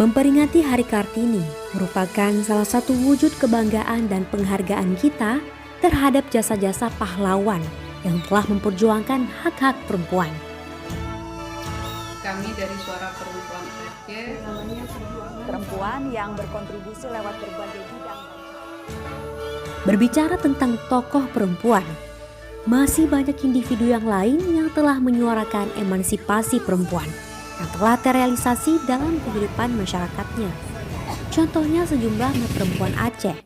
Memperingati Hari Kartini merupakan salah satu wujud kebanggaan dan penghargaan kita terhadap jasa-jasa pahlawan yang telah memperjuangkan hak-hak perempuan. Kami dari Suara Perempuan Aceh, perempuan yang berkontribusi lewat berbagai bidang. Berbicara tentang tokoh perempuan, masih banyak individu yang lain yang telah menyuarakan emansipasi perempuan yang telah terrealisasi dalam kehidupan masyarakatnya. Contohnya sejumlah perempuan Aceh.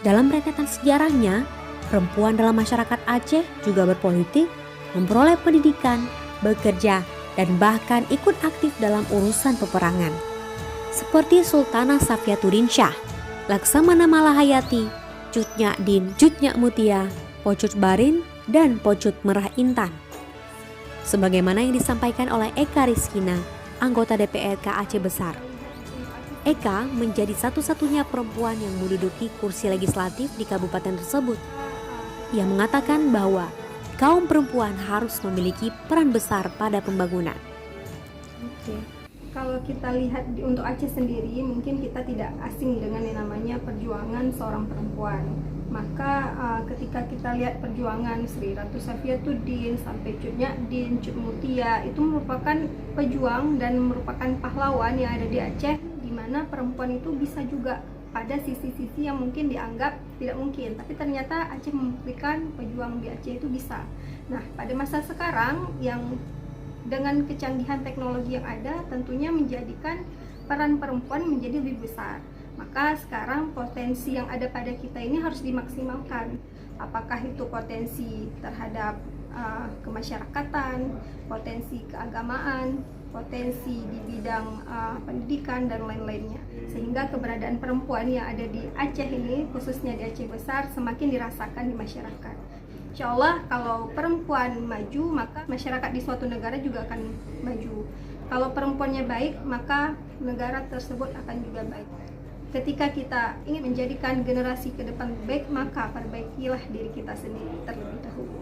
Dalam rentetan sejarahnya, perempuan dalam masyarakat Aceh juga berpolitik, memperoleh pendidikan, bekerja, dan bahkan ikut aktif dalam urusan peperangan. Seperti Sultanah Safiatuddin Shah, Laksamana Malahayati, Cut Nyadin, Cut Nyak Mutia, Pocut Barin, dan Pocut Merah Intan. Sebagaimana yang disampaikan oleh Eka Rizkina, anggota DPRK Aceh Besar. Eka menjadi satu-satunya perempuan yang menduduki kursi legislatif di kabupaten tersebut. Ia mengatakan bahwa kaum perempuan harus memiliki peran besar pada pembangunan. Kalau kita lihat untuk Aceh sendiri, mungkin kita tidak asing dengan yang namanya perjuangan seorang perempuan. Maka ketika kita lihat perjuangan Sri Ratu Safiatuddin sampai Cut Nyadin, Cut Mutia, itu merupakan pejuang dan merupakan pahlawan yang ada di Aceh, di mana perempuan itu bisa juga pada sisi-sisi yang mungkin dianggap tidak mungkin, tapi ternyata Aceh membuktikan pejuang di Aceh itu bisa. Nah, pada masa sekarang yang dengan kecanggihan teknologi yang ada, tentunya menjadikan peran perempuan menjadi lebih besar. Maka sekarang potensi yang ada pada kita ini harus dimaksimalkan. Apakah itu potensi terhadap kemasyarakatan, potensi keagamaan, potensi di bidang pendidikan dan lain-lainnya. Sehingga keberadaan perempuan yang ada di Aceh ini, khususnya di Aceh Besar, semakin dirasakan di masyarakat. Insya Allah kalau perempuan maju, maka masyarakat di suatu negara juga akan maju. Kalau perempuannya baik, maka negara tersebut akan juga baik. Ketika kita ingin menjadikan generasi ke depan baik, maka perbaikilah diri kita sendiri terlebih dahulu.